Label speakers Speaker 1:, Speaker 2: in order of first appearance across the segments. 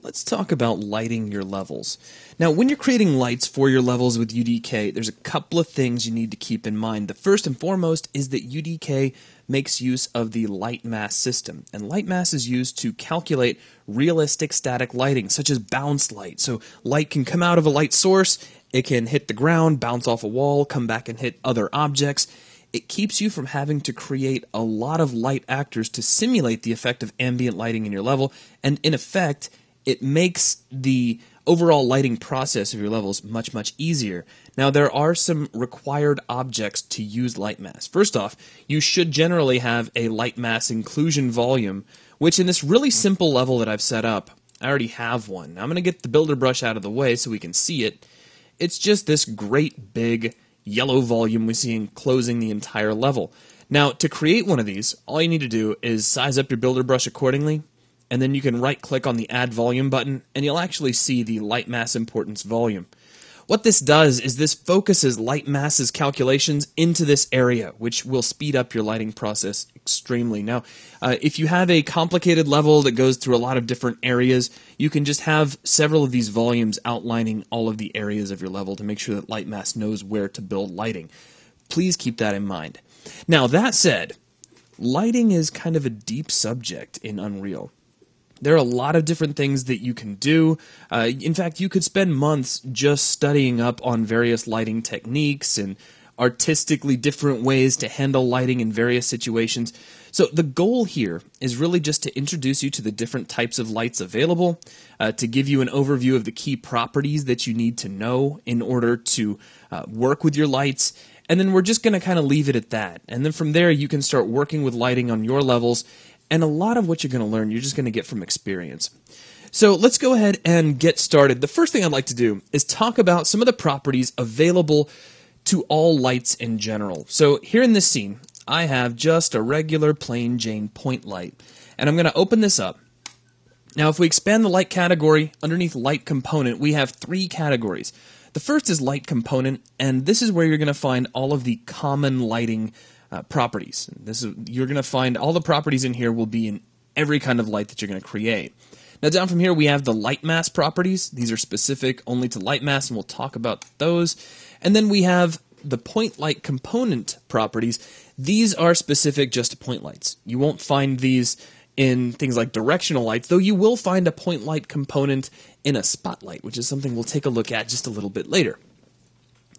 Speaker 1: Let's talk about lighting your levels. Now, when you're creating lights for your levels with UDK, there's a couple of things you need to keep in mind. The first and foremost is that UDK makes use of the light mass system. And light mass is used to calculate realistic static lighting, such as bounce light. So light can come out of a light source, it can hit the ground, bounce off a wall, come back and hit other objects. It keeps you from having to create a lot of light actors to simulate the effect of ambient lighting in your level, and in effect, it makes the overall lighting process of your levels much, much easier. Now, there are some required objects to use light mass. First off, you should generally have a light mass inclusion volume, which in this really simple level that I've set up, I already have one. Now, I'm going to get the builder brush out of the way so we can see it. It's just this great big yellow volume we see enclosing the entire level. Now, to create one of these, all you need to do is size up your builder brush accordingly, and then you can right-click on the Add Volume button, and you'll actually see the Light Mass Importance volume. What this does is this focuses light masses calculations into this area, which will speed up your lighting process extremely. Now, if you have a complicated level that goes through a lot of different areas, you can just have several of these volumes outlining all of the areas of your level to make sure that light mass knows where to build lighting. Please keep that in mind. Now, that said, lighting is kind of a deep subject in Unreal. There are a lot of different things that you can do. In fact, you could spend months just studying up on various lighting techniques and artistically different ways to handle lighting in various situations. So the goal here is really just to introduce you to the different types of lights available, to give you an overview of the key properties that you need to know in order to work with your lights. And then we're just going to kind of leave it at that. And then from there, you can start working with lighting on your levels. And a lot of what you're going to learn, you're just going to get from experience. So let's go ahead and get started. The first thing I'd like to do is talk about some of the properties available to all lights in general. So here in this scene, I have just a regular plain Jane point light. And I'm going to open this up. Now, if we expand the light category, underneath light component, we have three categories. The first is light component, and this is where you're going to find all of the common lighting properties. You're going to find all the properties in here will be in every kind of light that you're going to create. Now down from here we have the light mass properties. These are specific only to light mass, and we'll talk about those. And then we have the point light component properties. These are specific just to point lights. You won't find these in things like directional lights, though you will find a point light component in a spotlight, which is something we'll take a look at just a little bit later.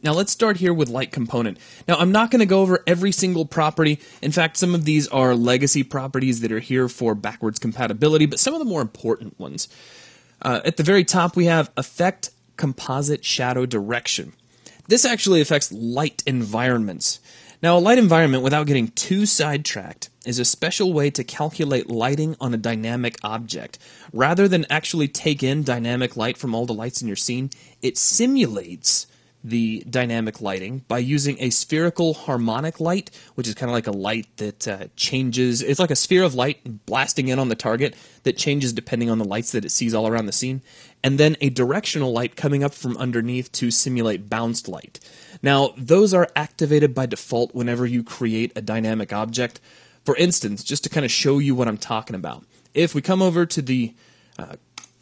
Speaker 1: Now let's start here with light component. Now I'm not going to go over every single property. In fact, some of these are legacy properties that are here for backwards compatibility, but some of the more important ones. At the very top we have Affect Composite Shadow Direction. This actually affects light environments. Now a light environment, without getting too sidetracked, is a special way to calculate lighting on a dynamic object. Rather than actually take in dynamic light from all the lights in your scene, it simulates the dynamic lighting by using a spherical harmonic light, which is kind of like a light that changes. It's like a sphere of light blasting in on the target that changes depending on the lights that it sees all around the scene, and then a directional light coming up from underneath to simulate bounced light. Now, those are activated by default whenever you create a dynamic object. For instance, just to kind of show you what I'm talking about, if we come over to the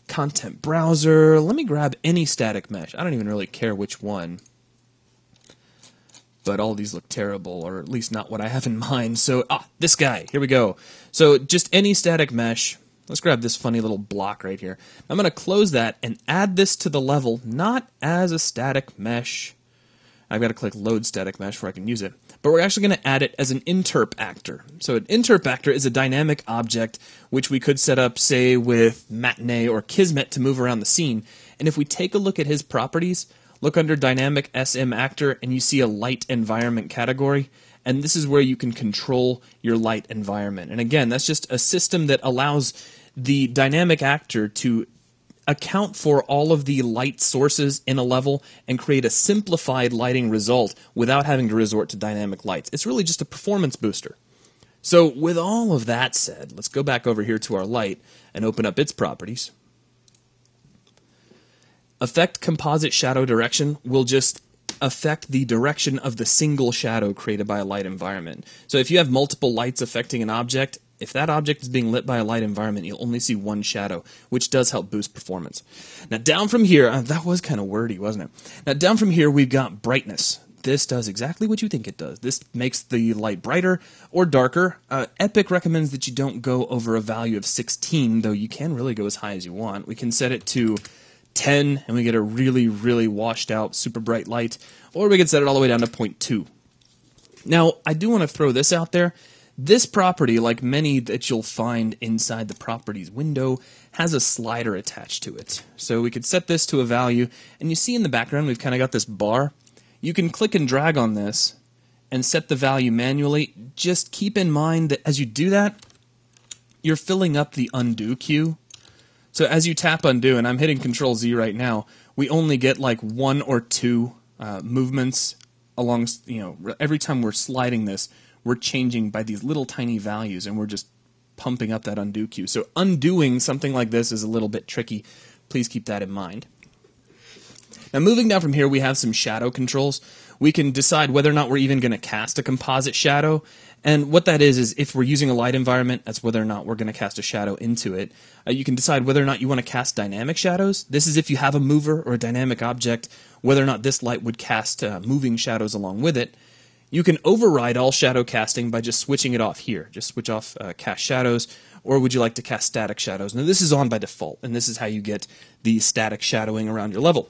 Speaker 1: content browser, let me grab any static mesh. I don't even really care which one, but all these look terrible, or at least not what I have in mind. So, this guy, here we go. So just any static mesh. Let's grab this funny little block right here. I'm going to close that and add this to the level, not as a static mesh. I've got to click load static mesh before I can use it. But we're actually going to add it as an interp actor. So an interp actor is a dynamic object which we could set up, say, with Matinee or Kismet to move around the scene. And if we take a look at his properties, look under dynamic SM actor, and you see a light environment category. And this is where you can control your light environment. And again, that's just a system that allows the dynamic actor to account for all of the light sources in a level and create a simplified lighting result without having to resort to dynamic lights. It's really just a performance booster. So with all of that said, let's go back over here to our light and open up its properties. Affect Composite Shadow Direction will just affect the direction of the single shadow created by a light environment. So if you have multiple lights affecting an object, if that object is being lit by a light environment, you'll only see one shadow, which does help boost performance. Now down from here, that was kind of wordy, wasn't it? Now down from here, we've got brightness. This does exactly what you think it does. This makes the light brighter or darker. Epic recommends that you don't go over a value of 16, though you can really go as high as you want. We can set it to 10, and we get a really, really washed out, super bright light, or we can set it all the way down to 0.2. Now, I do want to throw this out there. This property, like many that you'll find inside the properties window, has a slider attached to it. So we could set this to a value, and you see in the background we've kind of got this bar. You can click and drag on this and set the value manually. Just keep in mind that as you do that, you're filling up the undo queue. So as you tap undo, and I'm hitting Control Z right now, we only get like 1 or 2 movements along, every time we're sliding this, we're changing by these little tiny values, and we're just pumping up that undo queue. So undoing something like this is a little bit tricky. Please keep that in mind. Now moving down from here, we have some shadow controls. We can decide whether or not we're even going to cast a composite shadow. And what that is if we're using a light environment, that's whether or not we're going to cast a shadow into it. You can decide whether or not you want to cast dynamic shadows. This is if you have a mover or a dynamic object, whether or not this light would cast moving shadows along with it. You can override all shadow casting by just switching it off here. Just switch off cast shadows, or would you like to cast static shadows? Now this is on by default, and this is how you get the static shadowing around your level.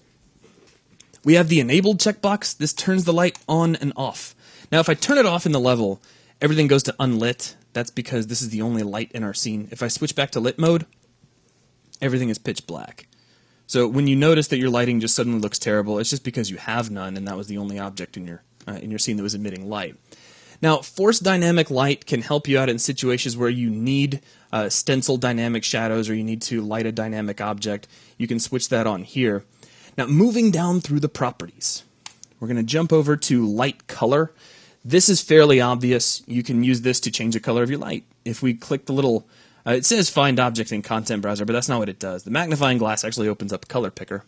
Speaker 1: We have the enabled checkbox. This turns the light on and off. Now if I turn it off in the level, everything goes to unlit. That's because this is the only light in our scene. If I switch back to lit mode, everything is pitch black. So when you notice that your lighting just suddenly looks terrible, it's just because you have none, and that was the only object in your scene that was emitting light. Now, forced dynamic light can help you out in situations where you need stencil dynamic shadows, or you need to light a dynamic object. You can switch that on here. Now, moving down through the properties, we're going to jump over to light color. This is fairly obvious. You can use this to change the color of your light. If we click the little, it says find object in content browser, but that's not what it does. The magnifying glass actually opens up a color picker.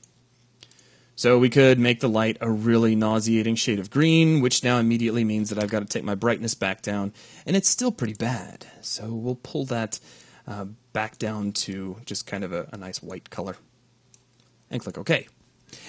Speaker 1: So we could make the light a really nauseating shade of green, which now immediately means that I've got to take my brightness back down, and it's still pretty bad. So we'll pull that back down to just kind of a nice white color, and click OK.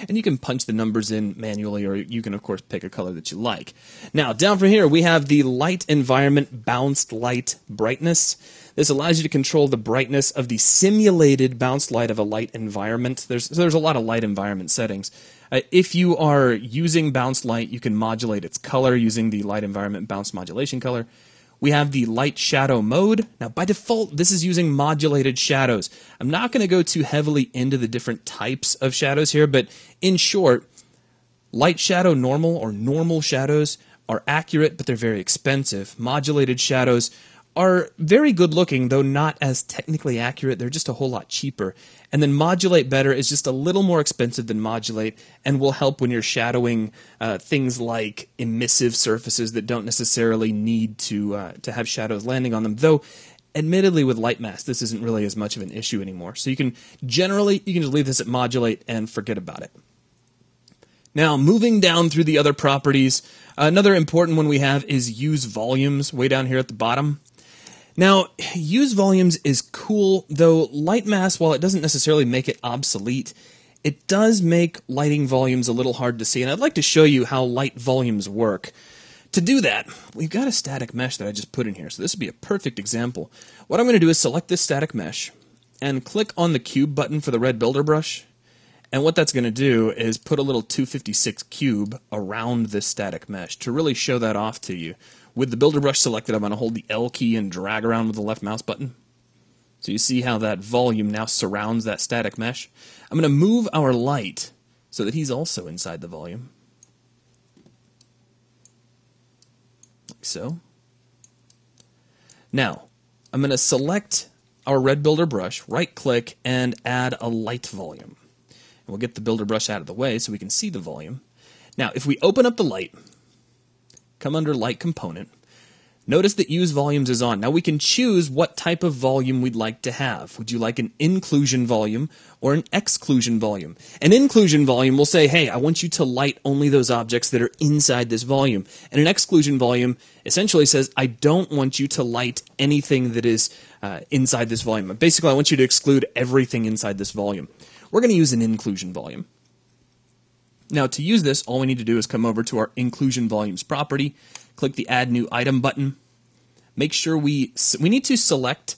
Speaker 1: And you can punch the numbers in manually, or you can, of course, pick a color that you like. Now, down from here, we have the light environment bounced light brightness. This allows you to control the brightness of the simulated bounced light of a light environment. There's a lot of light environment settings. If you are using bounced light, you can modulate its color using the light environment bounce modulation color. We have the light shadow mode. Now, by default, this is using modulated shadows. I'm not going to go too heavily into the different types of shadows here, but in short, light shadow normal or normal shadows are accurate, but they're very expensive. Modulated shadows are very good looking, though not as technically accurate. They're just a whole lot cheaper. And then modulate better is just a little more expensive than modulate, and will help when you're shadowing things like emissive surfaces that don't necessarily need to have shadows landing on them. Though, admittedly, with light mask, this isn't really as much of an issue anymore. So you can just leave this at modulate and forget about it. Now, moving down through the other properties, another important one we have is use volumes, way down here at the bottom. Now, use volumes is cool, though light mask, while it doesn't necessarily make it obsolete, it does make lighting volumes a little hard to see, and I'd like to show you how light volumes work. To do that, we've got a static mesh that I just put in here, so this would be a perfect example. What I'm going to do is select this static mesh, and click on the cube button for the red builder brush, and what that's going to do is put a little 256 cube around this static mesh to really show that off to you. With the builder brush selected, I'm going to hold the L key and drag around with the left mouse button. So you see how that volume now surrounds that static mesh. I'm going to move our light so that he's also inside the volume. Like so. Now, I'm going to select our red builder brush, right-click, and add a light volume. And we'll get the builder brush out of the way so we can see the volume. Now, if we open up the light, come under light component, Notice that Use Volumes is on. Now we can choose what type of volume we'd like to have. Would you like an inclusion volume or an exclusion volume? An inclusion volume will say, hey, I want you to light only those objects that are inside this volume. And an exclusion volume essentially says, I don't want you to light anything that is inside this volume. Basically, I want you to exclude everything inside this volume. We're going to use an inclusion volume. Now to use this, all we need to do is come over to our inclusion volumes property, click the Add New Item button. Make sure we need to select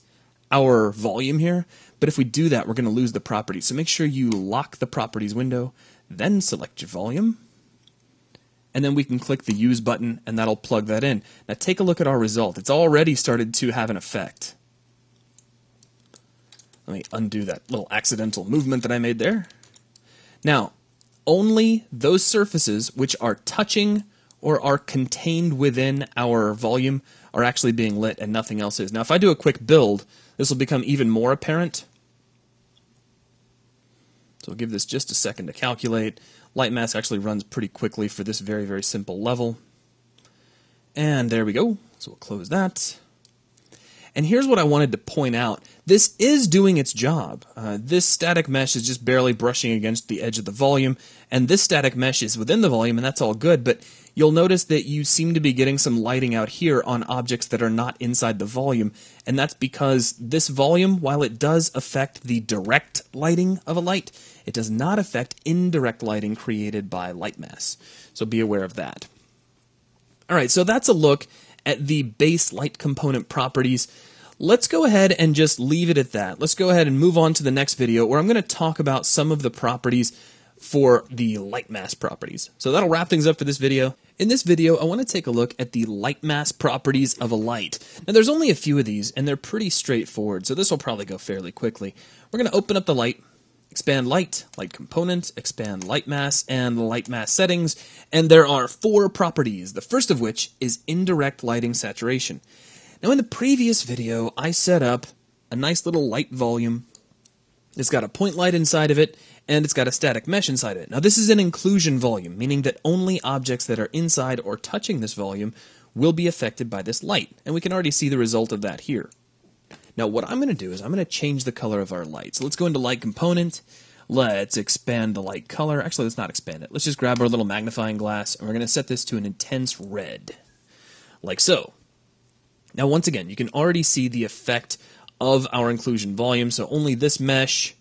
Speaker 1: our volume here, but if we do that, we're going to lose the property. So make sure you lock the properties window, then select your volume, and then we can click the Use button, and that'll plug that in. Now take a look at our result. It's already started to have an effect. Let me undo that little accidental movement that I made there. Now, only those surfaces which are touching or are contained within our volume are actually being lit and nothing else is. Now if I do a quick build, this will become even more apparent. So we'll give this just a second to calculate. Light mass actually runs pretty quickly for this very, very simple level. And there we go. So we'll close that. And here's what I wanted to point out. This is doing its job. This static mesh is just barely brushing against the edge of the volume, and this static mesh is within the volume, and that's all good, but you'll notice that you seem to be getting some lighting out here on objects that are not inside the volume, and that's because this volume, while it does affect the direct lighting of a light, it does not affect indirect lighting created by light mass. So be aware of that. Alright, so that's a look at the base light component properties. Let's go ahead and just leave it at that. Let's go ahead and move on to the next video where I'm going to talk about some of the properties for the light mass properties. So that'll wrap things up for this video. In this video, I want to take a look at the light mass properties of a light. Now there's only a few of these and they're pretty straightforward, so this will probably go fairly quickly. We're going to open up the light, expand light, light component, expand light mass, and light mass settings, and there are 4 properties, the first of which is indirect lighting saturation. Now in the previous video, I set up a nice little light volume. It's got a point light inside of it, and it's got a static mesh inside of it. Now this is an inclusion volume, meaning that only objects that are inside or touching this volume will be affected by this light, and we can already see the result of that here. Now what I'm going to do is I'm going to change the color of our light. So let's go into light component. Let's expand the light color. Actually, let's not expand it. Let's just grab our little magnifying glass, and we're going to set this to an intense red, like so. Now once again, you can already see the effect of our inclusion volume, so only this mesh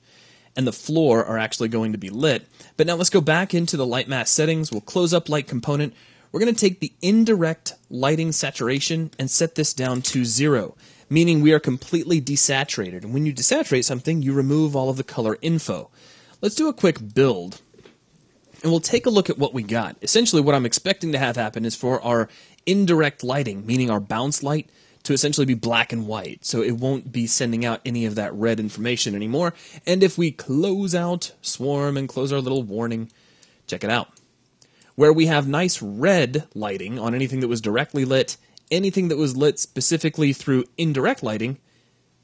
Speaker 1: and the floor are actually going to be lit. But now let's go back into the light mass settings. We'll close up light component. We're going to take the indirect lighting saturation and set this down to 0. Meaning we are completely desaturated. And when you desaturate something, you remove all of the color info. Let's do a quick build, and we'll take a look at what we got. Essentially, what I'm expecting to have happen is for our indirect lighting, meaning our bounce light, to essentially be black and white. So it won't be sending out any of that red information anymore. And if we close out Swarm and close our little warning, check it out. Where we have nice red lighting on anything that was directly lit, anything that was lit specifically through indirect lighting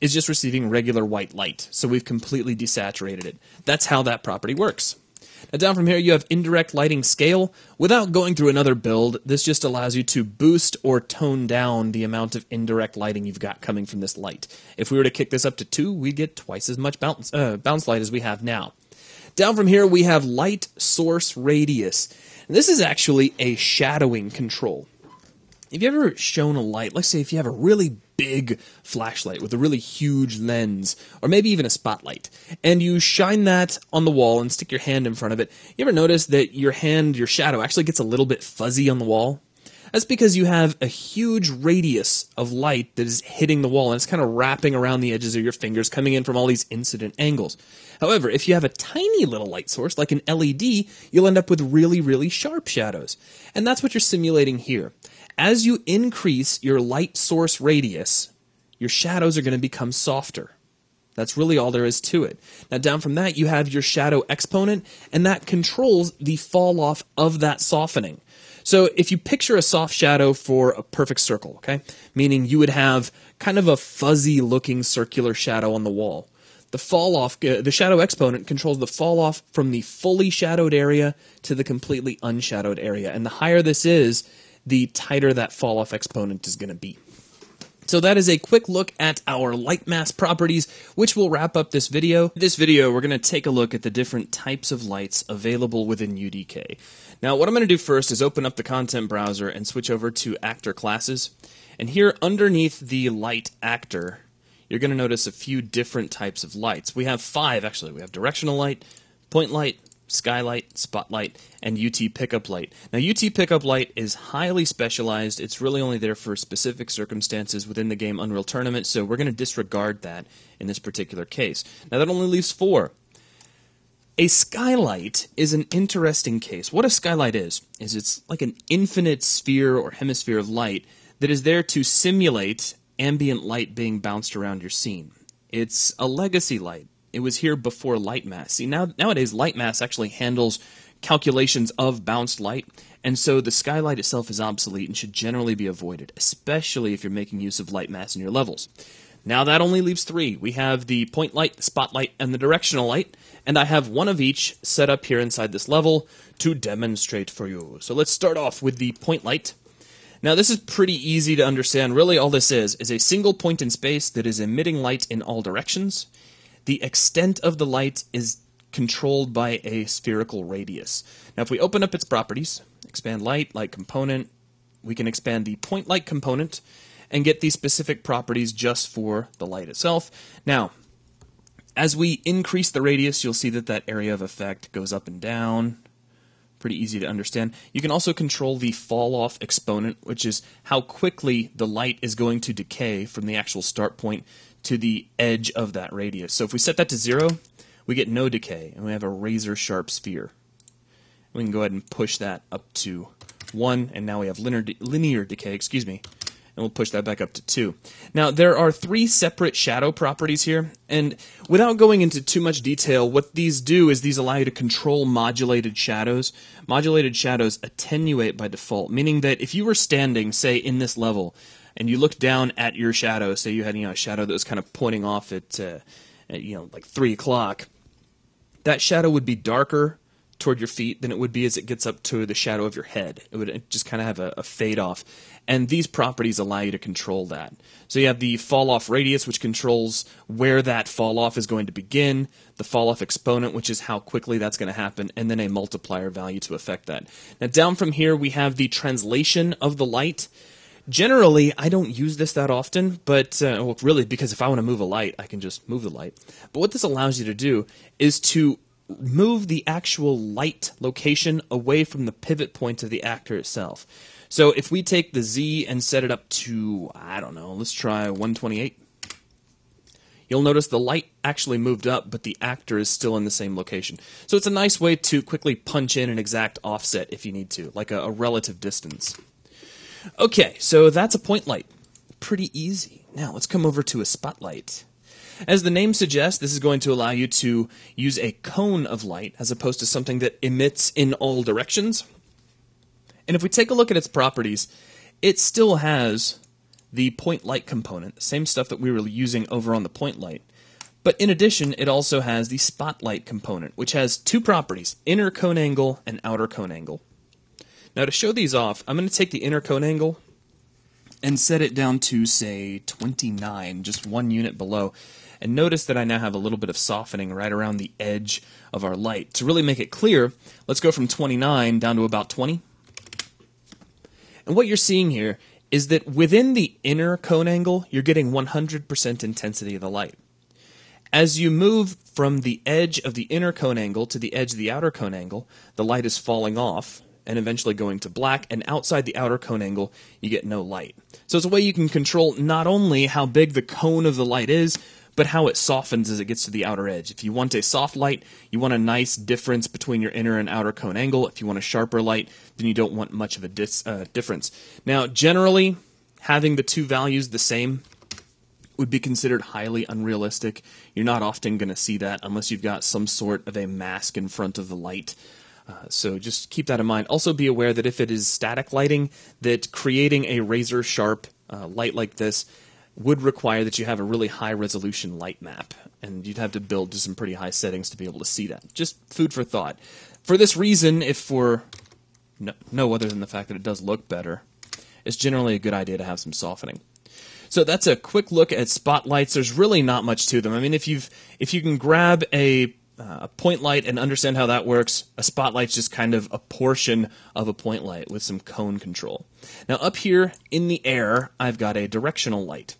Speaker 1: is just receiving regular white light. So we've completely desaturated it. That's how that property works. Now down from here you have indirect lighting scale. Without going through another build, this just allows you to boost or tone down the amount of indirect lighting you've got coming from this light. If we were to kick this up to 2, we'd get twice as much bounce light as we have now. Down from here we have light source radius. And this is actually a shadowing control. Have you ever shown a light, let's say if you have a really big flashlight with a really huge lens, or maybe even a spotlight, and you shine that on the wall and stick your hand in front of it, you ever notice that your hand, your shadow, actually gets a little bit fuzzy on the wall? That's because you have a huge radius of light that is hitting the wall, and it's kind of wrapping around the edges of your fingers, coming in from all these incident angles. However, if you have a tiny little light source, like an LED, you'll end up with really, really sharp shadows. And that's what you're simulating here. As you increase your light source radius, your shadows are going to become softer. That's really all there is to it. Now down from that, you have your shadow exponent, and that controls the fall off of that softening. So if you picture a soft shadow for a perfect circle, okay, meaning you would have kind of a fuzzy looking circular shadow on the wall. The fall off, the shadow exponent controls the fall off from the fully shadowed area to the completely unshadowed area. And the higher this is, the tighter that fall off exponent is going to be. So that is a quick look at our light mass properties, which will wrap up this video. In this video, we're going to take a look at the different types of lights available within UDK. Now, what I'm going to do first is open up the content browser and switch over to actor classes. And here underneath the light actor, you're going to notice a few different types of lights. We have 5, actually. We have directional light, point light, skylight, spotlight, and UT pickup light. Now, UT pickup light is highly specialized. It's really only there for specific circumstances within the game Unreal Tournament, so we're going to disregard that in this particular case. Now, that only leaves 4. A skylight is an interesting case. What a skylight is it's like an infinite sphere or hemisphere of light that is there to simulate ambient light being bounced around your scene. It's a legacy light. It was here before light mass. See, nowadays light mass actually handles calculations of bounced light, and so the skylight itself is obsolete and should generally be avoided, especially if you're making use of light mass in your levels. Now that only leaves 3. We have the point light, the spotlight, and the directional light, and I have one of each set up here inside this level to demonstrate for you. So let's start off with the point light. Now this is pretty easy to understand. Really all this is a single point in space that is emitting light in all directions. The extent of the light is controlled by a spherical radius. Now if we open up its properties, expand light, light component, we can expand the point light component and get these specific properties just for the light itself. Now, as we increase the radius, you'll see that that area of effect goes up and down. Pretty easy to understand. You can also control the fall-off exponent, which is how quickly the light is going to decay from the actual start point to the edge of that radius. So if we set that to 0, we get no decay, and we have a razor-sharp sphere. We can go ahead and push that up to 1, and now we have linear decay, and we'll push that back up to 2. Now, there are 3 separate shadow properties here, and without going into too much detail, what these do is these allow you to control modulated shadows. Modulated shadows attenuate by default, meaning that if you were standing, say, in this level, and you look down at your shadow, say you had a shadow that was kind of pointing off at like 3 o'clock, that shadow would be darker toward your feet than it would be as it gets up to the shadow of your head. It would just kind of have a fade off. And these properties allow you to control that. So you have the fall off radius, which controls where that fall off is going to begin, the fall off exponent, which is how quickly that's going to happen, and then a multiplier value to affect that. Now down from here we have the translation of the light. Generally, I don't use this that often, but well, really, because if I want to move a light, I can just move the light. But what this allows you to do is to move the actual light location away from the pivot point of the actor itself. So if we take the Z and set it up to, I don't know, let's try 128, you'll notice the light actually moved up, but the actor is still in the same location. So it's a nice way to quickly punch in an exact offset if you need to, like a relative distance. Okay, so that's a point light. Pretty easy. Now let's come over to a spotlight. As the name suggests, this is going to allow you to use a cone of light as opposed to something that emits in all directions. And if we take a look at its properties, it still has the point light component, the same stuff that we were using over on the point light. But in addition, it also has the spotlight component, which has 2 properties, inner cone angle and outer cone angle. Now to show these off, I'm going to take the inner cone angle and set it down to, say, 29, just 1 unit below. And notice that I now have a little bit of softening right around the edge of our light. To really make it clear, let's go from 29 down to about 20. And what you're seeing here is that within the inner cone angle, you're getting 100% intensity of the light. As you move from the edge of the inner cone angle to the edge of the outer cone angle, the light is falling off and eventually going to black, and outside the outer cone angle, you get no light. So it's a way you can control not only how big the cone of the light is, but how it softens as it gets to the outer edge. If you want a soft light, you want a nice difference between your inner and outer cone angle. If you want a sharper light, then you don't want much of a difference. Now, generally, having the 2 values the same would be considered highly unrealistic. You're not often going to see that unless you've got some sort of a mask in front of the light. So just keep that in mind. Also be aware that if it is static lighting, that creating a razor sharp light like this would require that you have a really high resolution light map, and you'd have to build to some pretty high settings to be able to see that. Just food for thought. For this reason, if for no other than the fact that it does look better, it's generally a good idea to have some softening. So that's a quick look at spotlights. There's really not much to them. I mean, if you can grab a point light and understand how that works, a spotlight's just kind of a portion of a point light with some cone control. Now up here in the air, I've got a directional light.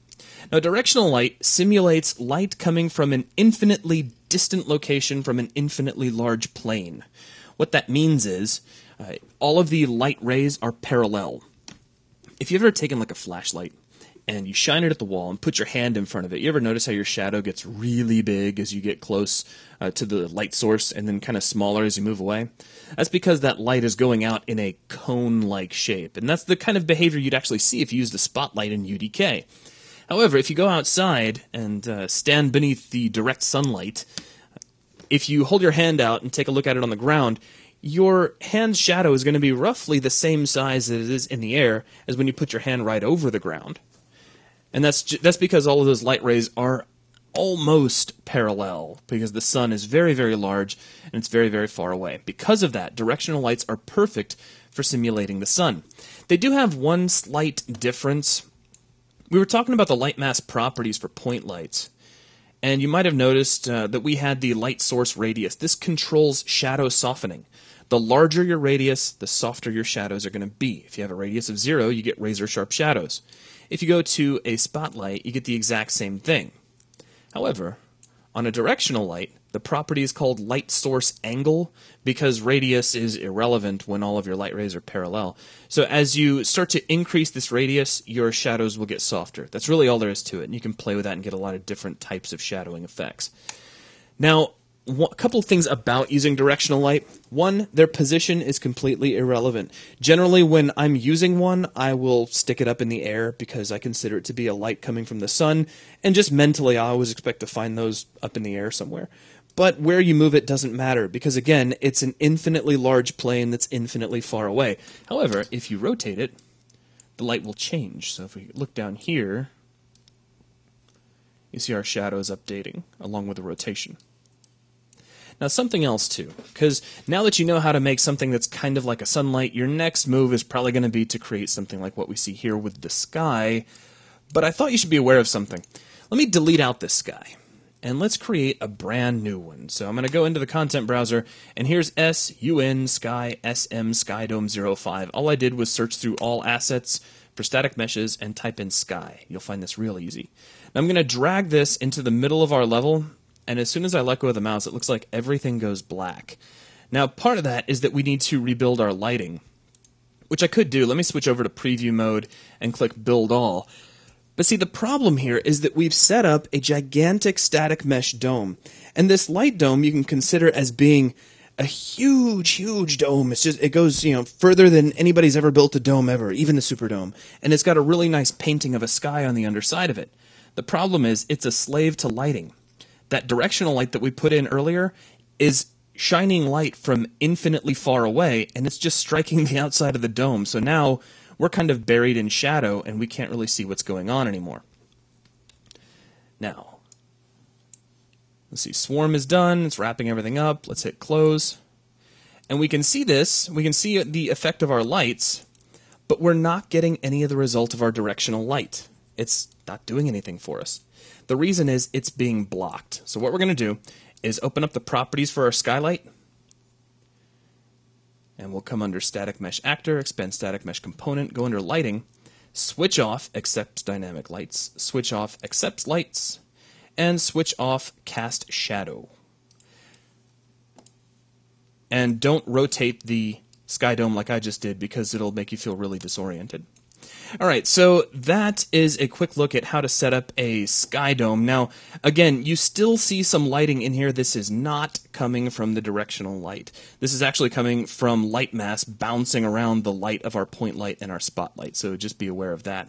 Speaker 1: Now directional light simulates light coming from an infinitely distant location from an infinitely large plane. What that means is all of the light rays are parallel. If you've ever taken like a flashlight and you shine it at the wall and put your hand in front of it, you ever notice how your shadow gets really big as you get close to the light source and then kind of smaller as you move away? That's because that light is going out in a cone-like shape, and that's the kind of behavior you'd actually see if you used a spotlight in UDK. However, if you go outside and stand beneath the direct sunlight, if you hold your hand out and take a look at it on the ground, your hand's shadow is going to be roughly the same size as it is in the air as when you put your hand right over the ground. And that's because all of those light rays are almost parallel, because the sun is very, very large and it's very, very far away. Because of that, directional lights are perfect for simulating the sun. They do have one slight difference. We were talking about the light mass properties for point lights, and you might have noticed that we had the light source radius. This controls shadow softening. The larger your radius, the softer your shadows are going to be. If you have a radius of 0, you get razor-sharp shadows. If you go to a spotlight, you get the exact same thing. However, on a directional light, the property is called light source angle because radius is irrelevant when all of your light rays are parallel. So as you start to increase this radius, your shadows will get softer. That's really all there is to it, and you can play with that and get a lot of different types of shadowing effects. Now, a couple of things about using directional light. One, their position is completely irrelevant. Generally, when I'm using one, I will stick it up in the air because I consider it to be a light coming from the sun, and just mentally I always expect to find those up in the air somewhere. But where you move it doesn't matter because, again, it's an infinitely large plane that's infinitely far away. However, if you rotate it, the light will change. So if we look down here, you see our shadows updating along with the rotation. Now something else too, because now that you know how to make something that's kind of like a sunlight, your next move is probably going to be to create something like what we see here with the sky, but I thought you should be aware of something. Let me delete out this sky, and let's create a brand new one. So I'm going to go into the content browser, and here's SUN Sky SM Skydome 05. All I did was search through all assets for static meshes and type in sky. You'll find this real easy. Now I'm going to drag this into the middle of our level, and as soon as I let go of the mouse, it looks like everything goes black. Now, part of that is that we need to rebuild our lighting, which I could do. Let me switch over to preview mode and click Build All. But see, the problem here is that we've set up a gigantic static mesh dome. And this light dome you can consider as being a huge, huge dome. It goes, further than anybody's ever built a dome ever, even the Superdome. And it's got a really nice painting of a sky on the underside of it. The problem is it's a slave to lighting. That directional light that we put in earlier is shining light from infinitely far away, and it's just striking the outside of the dome. So now we're kind of buried in shadow, and we can't really see what's going on anymore. Now, let's see, Swarm is done. It's wrapping everything up. Let's hit Close. And we can see this. We can see the effect of our lights, but we're not getting any of the result of our directional light. It's not doing anything for us. The reason is it's being blocked. So what we're going to do is open up the properties for our skylight, and we'll come under Static Mesh Actor, expand Static Mesh Component, go under Lighting, switch off Accepts Dynamic Lights, switch off Accepts Lights, and switch off Cast Shadow. And don't rotate the sky dome like I just did because it'll make you feel really disoriented. Alright, so that is a quick look at how to set up a sky dome. Now, again, you still see some lighting in here. This is not coming from the directional light. This is actually coming from light mass bouncing around the light of our point light and our spotlight, so just be aware of that.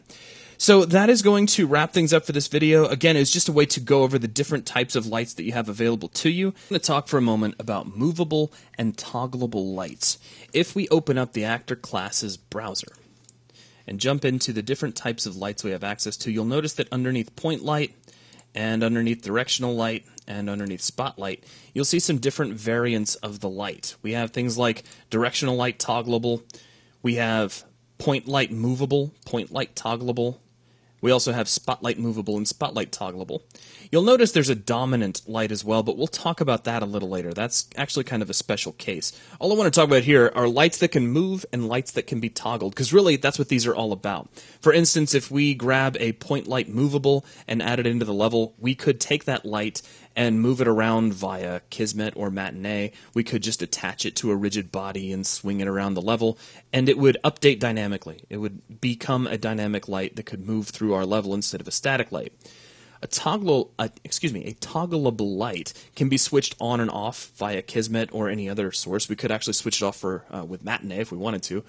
Speaker 1: So that is going to wrap things up for this video. Again, it's just a way to go over the different types of lights that you have available to you. I'm going to talk for a moment about movable and toggleable lights. If we open up the Actor Classes browser and jump into the different types of lights we have access to, you'll notice that underneath point light and underneath directional light and underneath spotlight, you'll see some different variants of the light. We have things like directional light toggleable, we have point light movable, point light toggleable, We also have spotlight movable and spotlight toggleable. You'll notice there's a dominant light as well, but we'll talk about that a little later. That's actually kind of a special case. All I want to talk about here are lights that can move and lights that can be toggled, because really that's what these are all about. For instance, if we grab a point light movable and add it into the level, we could take that light and move it around via Kismet or Matinee. We could just attach it to a rigid body and swing it around the level, and it would update dynamically. It would become a dynamic light that could move through our level instead of a static light. A toggleable light can be switched on and off via Kismet or any other source. We could actually switch it off with Matinee if we wanted to.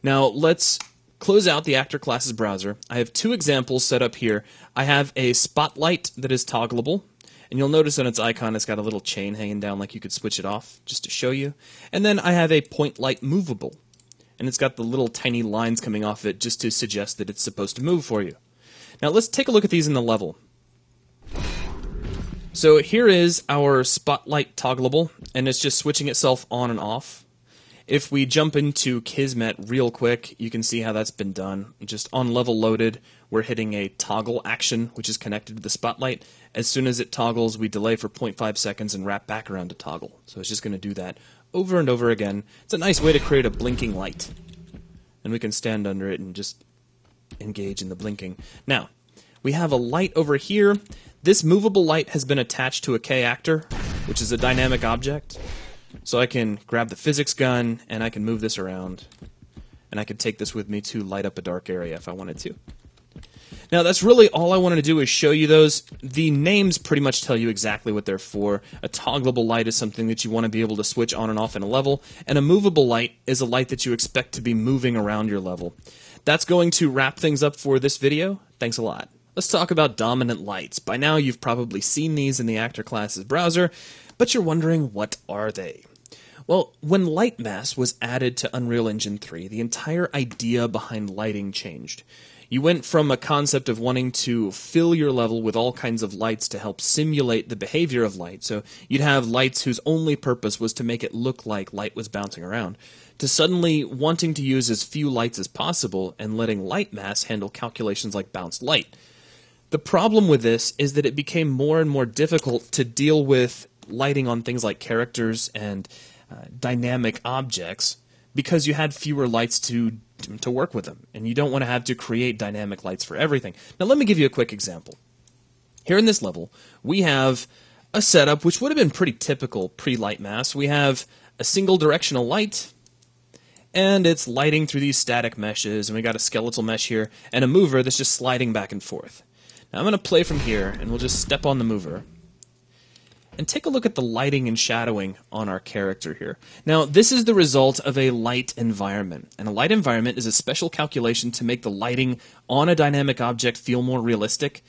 Speaker 1: Now let's close out the Actor Classes browser. I have two examples set up here. I have a spotlight that is toggleable. And you'll notice on its icon it's got a little chain hanging down like you could switch it off, just to show you. And then I have a point light movable. And it's got the little tiny lines coming off it just to suggest that it's supposed to move for you. Now let's take a look at these in the level. So here is our spotlight toggleable, and it's just switching itself on and off. If we jump into Kismet real quick, you can see how that's been done. Just on level loaded, we're hitting a toggle action, which is connected to the spotlight. As soon as it toggles, we delay for 0.5 seconds and wrap back around to toggle. So it's just going to do that over and over again. It's a nice way to create a blinking light. And we can stand under it and just engage in the blinking. Now, we have a light over here. This movable light has been attached to a K-actor, which is a dynamic object. So I can grab the physics gun, and I can move this around. And I could take this with me to light up a dark area if I wanted to. Now, that's really all I wanted to do is show you those. The names pretty much tell you exactly what they're for. A toggleable light is something that you want to be able to switch on and off in a level, and a movable light is a light that you expect to be moving around your level. That's going to wrap things up for this video. Thanks a lot. Let's talk about dominant lights. By now, you've probably seen these in the Actor Classes browser, but you're wondering, what are they? Well, when light mass was added to Unreal Engine 3, the entire idea behind lighting changed. You went from a concept of wanting to fill your level with all kinds of lights to help simulate the behavior of light, so you'd have lights whose only purpose was to make it look like light was bouncing around, to suddenly wanting to use as few lights as possible and letting light mass handle calculations like bounced light. The problem with this is that it became more and more difficult to deal with lighting on things like characters and dynamic objects because you had fewer lights to work with them, and you don't want to have to create dynamic lights for everything. Now let me give you a quick example. Here in this level, we have a setup which would have been pretty typical pre-light mass. We have a single directional light, and it's lighting through these static meshes, and we got a skeletal mesh here, and a mover that's just sliding back and forth. Now I'm going to play from here, and we'll just step on the mover. And take a look at the lighting and shadowing on our character here. Now, this is the result of a light environment. And a light environment is a special calculation to make the lighting on a dynamic object feel more realistic.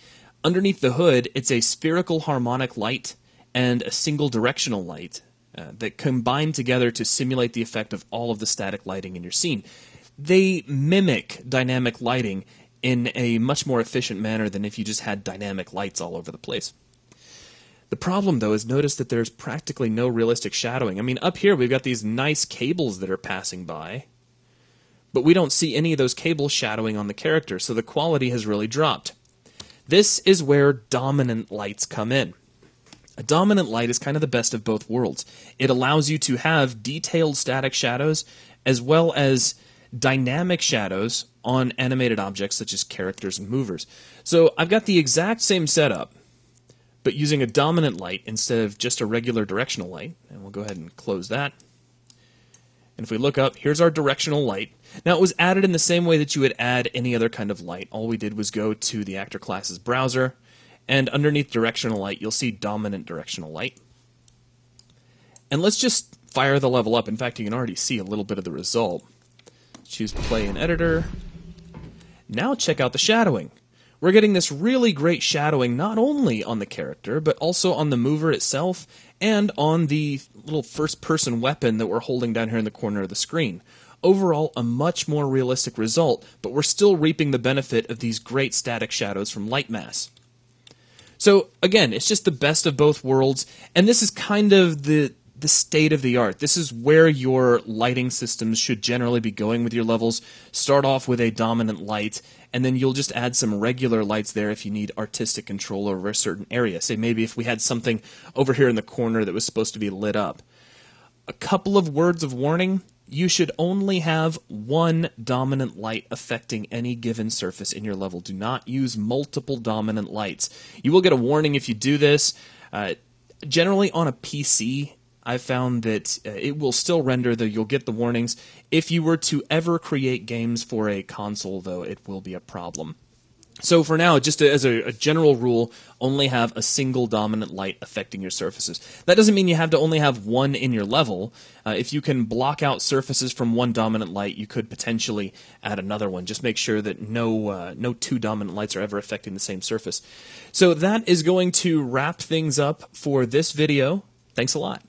Speaker 1: Underneath the hood, it's a spherical harmonic light and a single directional light that combine together to simulate the effect of all of the static lighting in your scene. They mimic dynamic lighting in a much more efficient manner than if you just had dynamic lights all over the place. The problem, though, is notice that there's practically no realistic shadowing. I mean, up here we've got these nice cables that are passing by, but we don't see any of those cables shadowing on the character, so the quality has really dropped. This is where dominant lights come in. A dominant light is kind of the best of both worlds. It allows you to have detailed static shadows as well as dynamic shadows on animated objects such as characters and movers. So I've got the exact same setup, but using a dominant light instead of just a regular directional light. And we'll go ahead and close that. And if we look up, here's our directional light. Now, it was added in the same way that you would add any other kind of light. All we did was go to the Actor Classes browser, and underneath directional light, you'll see dominant directional light. And let's just fire the level up. In fact, you can already see a little bit of the result. Choose Play in Editor. Now check out the shadowing. We're getting this really great shadowing not only on the character, but also on the mover itself and on the little first-person weapon that we're holding down here in the corner of the screen. Overall, a much more realistic result, but we're still reaping the benefit of these great static shadows from light mass. So, again, it's just the best of both worlds, and this is kind of the the state of the art. This is where your lighting systems should generally be going with your levels. Start off with a dominant light, and then you'll just add some regular lights there if you need artistic control over a certain area. Say maybe if we had something over here in the corner that was supposed to be lit up. A couple of words of warning: you should only have one dominant light affecting any given surface in your level. Do not use multiple dominant lights. You will get a warning if you do this. Generally on a PC, I've found that it will still render, though you'll get the warnings. If you were to ever create games for a console, though, it will be a problem. So for now, just as a general rule, only have a single dominant light affecting your surfaces. That doesn't mean you have to only have one in your level. If you can block out surfaces from one dominant light, you could potentially add another one. Just make sure that no two dominant lights are ever affecting the same surface. So that is going to wrap things up for this video. Thanks a lot.